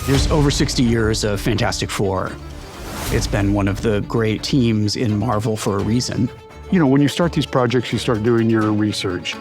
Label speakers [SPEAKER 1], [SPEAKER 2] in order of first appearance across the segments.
[SPEAKER 1] There's over 60 years of Fantastic Four. It's been one of the great teams in Marvel for a reason.
[SPEAKER 2] You know, when you start these projects, you start doing your research.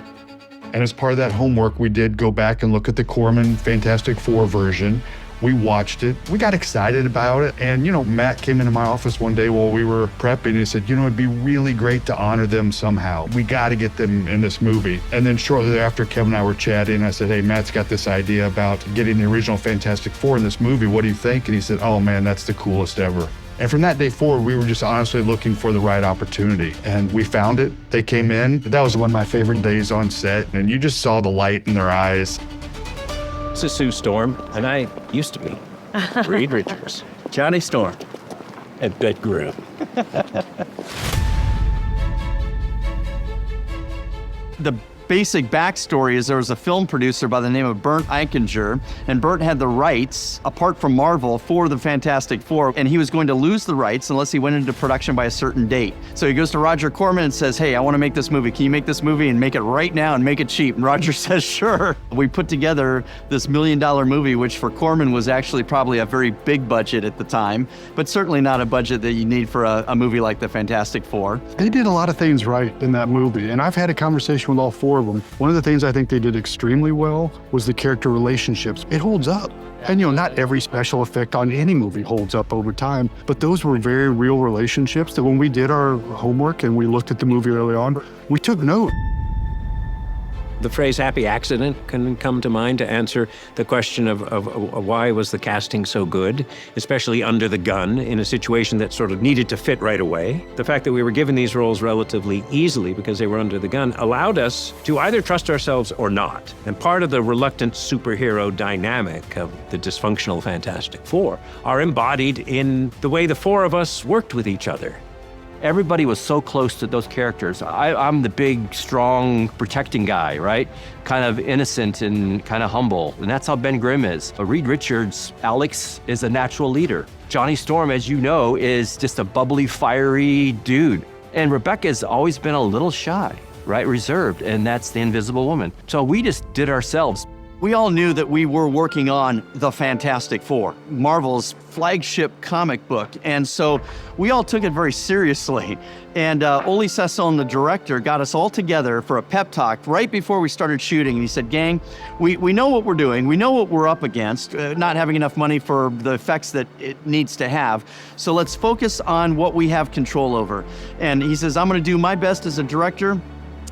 [SPEAKER 2] And as part of that homework, we did go back and look at the Corman Fantastic Four version. We watched it. We got excited about it. And, you know, Matt came into my office one day while we were prepping and he said, you know, it'd be really great to honor them somehow. We got to get them in this movie. And then shortly after, Kevin and I were chatting. I said, hey, Matt's got this idea about getting the original Fantastic Four in this movie. What do you think? And he said, oh, man, that's the coolest ever. And from that day forward, we were just honestly looking for the right opportunity. And we found it. They came in. That was one of my favorite days on set. And you just saw the light in their eyes.
[SPEAKER 3] This is Sue Storm, and I used to be Reed Richards, Johnny Storm, and Bet Grimm.
[SPEAKER 4] The basic backstory is there was a film producer by the name of Bernd Eichinger, and Bernd had the rights, apart from Marvel, for the Fantastic Four, and he was going to lose the rights unless he went into production by a certain date. So he goes to Roger Corman and says, hey, I want to make this movie. Can you make this movie and make it right now and make it cheap? And Roger says, sure. We put together this $1 million movie, which for Corman was actually probably a very big budget at the time, but certainly not a budget that you need for a movie like the Fantastic Four.
[SPEAKER 2] They did a lot of things right in that movie, and I've had a conversation with all four of them. One of the things I think they did extremely well was the character relationships. It holds up. And you know, not every special effect on any movie holds up over time, but those were very real relationships that when we did our homework and we looked at the movie early on, we took note.
[SPEAKER 3] The phrase happy accident can come to mind to answer the question of why was the casting so good, especially under the gun in a situation that sort of needed to fit right away. The fact that we were given these roles relatively easily because they were under the gun allowed us to either trust ourselves or not. And part of the reluctant superhero dynamic of the dysfunctional Fantastic Four are embodied in the way the four of us worked with each other.
[SPEAKER 4] Everybody was so close to those characters. I'm the big, strong, protecting guy, right? Kind of innocent and kind of humble. And that's how Ben Grimm is. Reed Richards, Alex, is a natural leader. Johnny Storm, as you know, is just a bubbly, fiery dude. And Rebecca's always been a little shy, right? Reserved, and that's the Invisible Woman. So we just did ourselves. We all knew that we were working on the Fantastic Four, Marvel's flagship comic book. And so we all took it very seriously. And Ole Sessel, the director, got us all together for a pep talk right before we started shooting. And he said, gang, we know what we're doing. We know what we're up against, not having enough money for the effects that it needs to have. So let's focus on what we have control over. And he says, I'm gonna do my best as a director.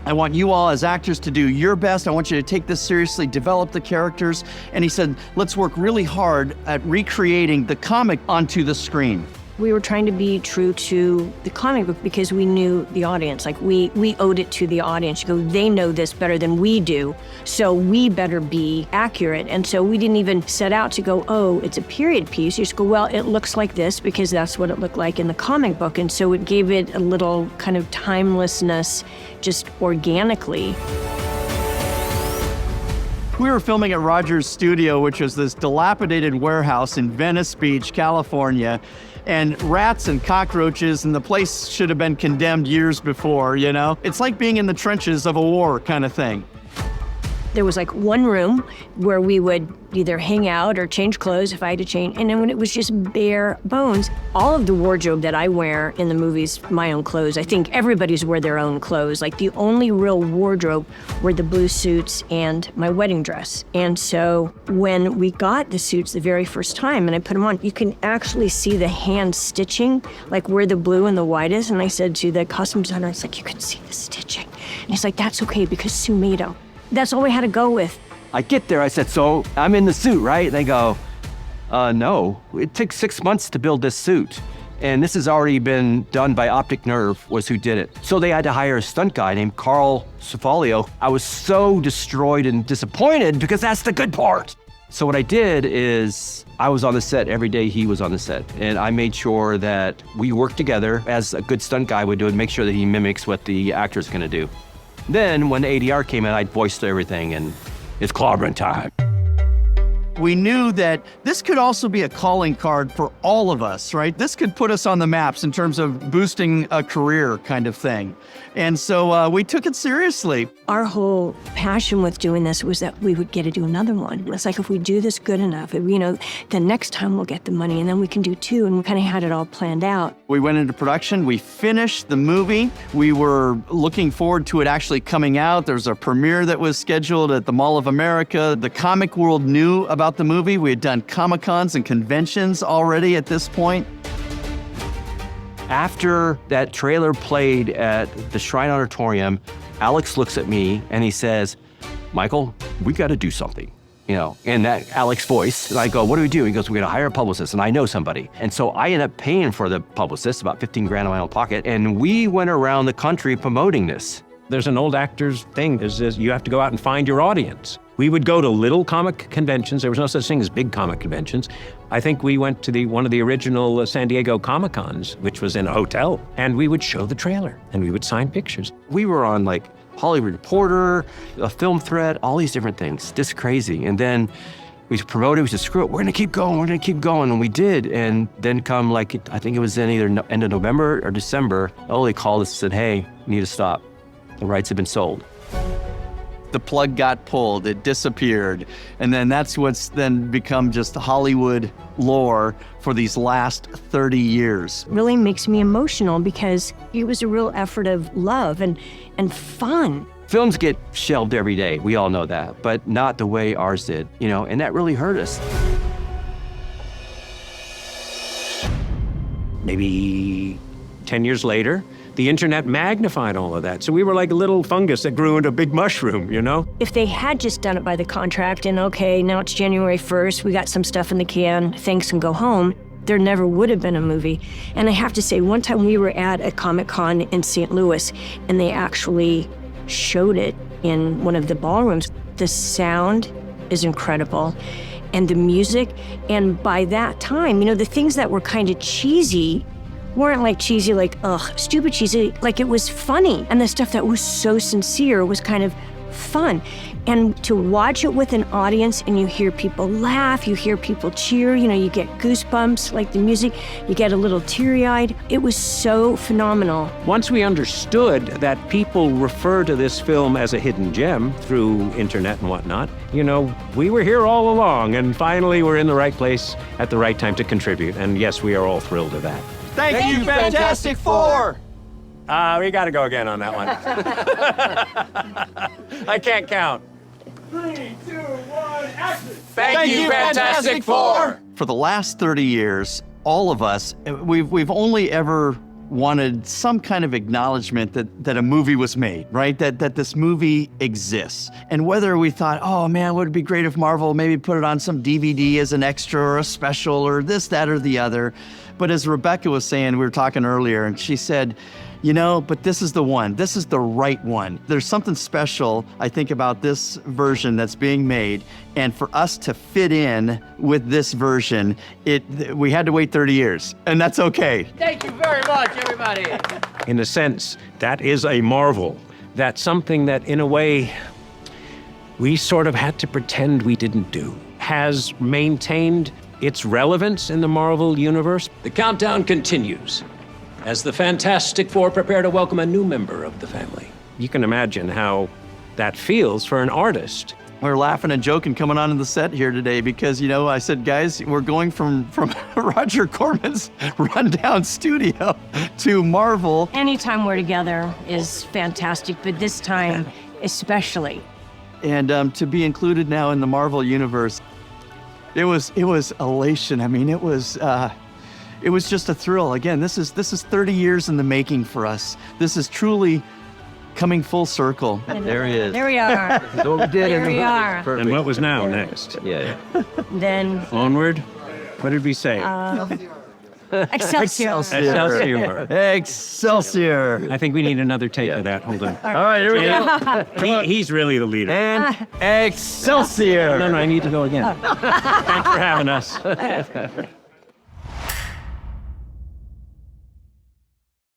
[SPEAKER 4] I want you all as actors to do your best. I want you to take this seriously, develop the characters. And he said, let's work really hard at recreating the comic onto the screen.
[SPEAKER 5] We were trying to be true to the comic book because we knew the audience. Like we owed it to the audience. You go, they know this better than we do, so we better be accurate. And so we didn't even set out to go, oh, it's a period piece. You just go, well, it looks like this because that's what it looked like in the comic book. And so it gave it a little kind of timelessness just organically.
[SPEAKER 4] We were filming at Rogers Studio, which was this dilapidated warehouse in Venice Beach, California. And rats and cockroaches, and the place should have been condemned years before, you know? It's like being in the trenches of a war kind of thing.
[SPEAKER 5] There was like one room where we would either hang out or change clothes if I had to change. And then when it was just bare bones, all of the wardrobe that I wear in the movies, my own clothes, I think everybody's wear their own clothes. Like the only real wardrobe were the blue suits and my wedding dress. And so when we got the suits the very first time and I put them on, you can actually see the hand stitching, like where the blue and the white is. And I said to the costume designer, it's like, you can see the stitching. And he's like, that's okay because Sue made them. That's all we had to go with.
[SPEAKER 4] I get there, I said, so I'm in the suit, right? And they go, no, it took 6 months to build this suit. And this has already been done by Optic Nerve, was who did it. So they had to hire a stunt guy named Carl Cefalio. I was so destroyed and disappointed because that's the good part. So what I did is I was on the set every day he was on the set. And I made sure that we worked together as a good stunt guy would do and make sure that he mimics what the actor's gonna do. Then when the ADR came in, I voiced everything and it's clobbering time.
[SPEAKER 6] we knew that this could also be a calling card for all of us, right? This could put us on the maps in terms of boosting a career kind of thing. And so we took it seriously.
[SPEAKER 5] Our whole passion with doing this was that we would get to do another one. It's like, if we do this good enough, the next time we'll get the money, and then we can do two, and we kind of had it all planned out.
[SPEAKER 6] We went into production, we finished the movie. We were looking forward to it actually coming out. There was a premiere that was scheduled at the Mall of America. The comic world knew about the movie. We had done Comic-Cons and conventions already at this point.
[SPEAKER 4] After that trailer played at the Shrine Auditorium, Alex looks at me and he says, Michael, we got to do something, in that Alex voice. And I go, what do we do? He goes, we got to hire a publicist, and I know somebody. And so I end up paying for the publicist, about 15 grand in my own pocket, and we went around the country promoting this.
[SPEAKER 3] There's an old actor's thing, is you have to go out and find your audience. We would go to little comic conventions. There was no such thing as big comic conventions. I think we went to one of the original San Diego Comic-Cons, which was in a hotel, and we would show the trailer, and we would sign pictures.
[SPEAKER 4] We were on Hollywood Reporter, a Film Thread, all these different things, just crazy. And then we promoted, we said, screw it, we're gonna keep going, and we did. And then come I think it was in either end of November or December, Oli called us and said, hey, you need to stop. The rights have been sold.
[SPEAKER 6] The plug got pulled, it disappeared. And then that's what's then become just Hollywood lore for these last 30 years.
[SPEAKER 5] It really makes me emotional because it was a real effort of love and fun.
[SPEAKER 4] Films get shelved every day, we all know that, but not the way ours did, and that really hurt us.
[SPEAKER 3] Maybe 10 years later, the internet magnified all of that. So we were like a little fungus that grew into a big mushroom,
[SPEAKER 5] If they had just done it by the contract and, okay, now it's January 1st, we got some stuff in the can, thanks and go home, there never would have been a movie. And I have to say, one time we were at a Comic-Con in St. Louis, and they actually showed it in one of the ballrooms. The sound is incredible, and the music. And by that time, the things that were kind of cheesy weren't cheesy, stupid cheesy, it was funny. And the stuff that was so sincere was kind of fun. And to watch it with an audience and you hear people laugh, you hear people cheer, you get goosebumps, the music, you get a little teary-eyed. It was so phenomenal.
[SPEAKER 3] Once we understood that people refer to this film as a hidden gem through internet and whatnot, we were here all along, and finally we're in the right place at the right time to contribute. And yes, we are all thrilled to that.
[SPEAKER 6] Thank you, Fantastic Four!
[SPEAKER 3] We gotta go again on that one. I can't count.
[SPEAKER 7] 3, 2, 1, action!
[SPEAKER 3] Thank you, Fantastic Four!
[SPEAKER 6] For the last 30 years, all of us, we've only ever wanted some kind of acknowledgement that a movie was made, right? That this movie exists. And whether we thought, oh man, would it be great if Marvel maybe put it on some DVD as an extra or a special or this, that, or the other. But as Rebecca was saying, we were talking earlier, and she said, but this is the one. This is the right one. There's something special, I think, about this version that's being made. And for us to fit in with this version, we had to wait 30 years, and that's okay.
[SPEAKER 8] Thank you very much, everybody.
[SPEAKER 3] In a sense, that is a marvel. That's something that, in a way, we sort of had to pretend we didn't do. Has maintained its relevance in the Marvel universe. The countdown continues as the Fantastic Four prepare to welcome a new member of the family. You can imagine how that feels for an artist.
[SPEAKER 6] We're laughing and joking coming onto the set here today because, I said, guys, we're going from Roger Corman's rundown studio to Marvel.
[SPEAKER 5] Anytime we're together is fantastic, but this time especially.
[SPEAKER 6] And to be included now in the Marvel universe, it was elation. I mean, it was just a thrill. Again, this is 30 years in the making for us. This is truly coming full circle.
[SPEAKER 4] There he is.
[SPEAKER 5] There we are.
[SPEAKER 4] That's what we did.
[SPEAKER 5] There we are.
[SPEAKER 3] And what was now next?
[SPEAKER 4] Yeah.
[SPEAKER 5] Then
[SPEAKER 3] Onward? What did we say?
[SPEAKER 5] Excelsior.
[SPEAKER 3] Excelsior.
[SPEAKER 6] Excelsior.
[SPEAKER 3] I think we need another take of that. Hold on.
[SPEAKER 6] All right, here we go.
[SPEAKER 3] He's really the leader.
[SPEAKER 6] And Excelsior.
[SPEAKER 3] No, I need to go again. Thanks for having us.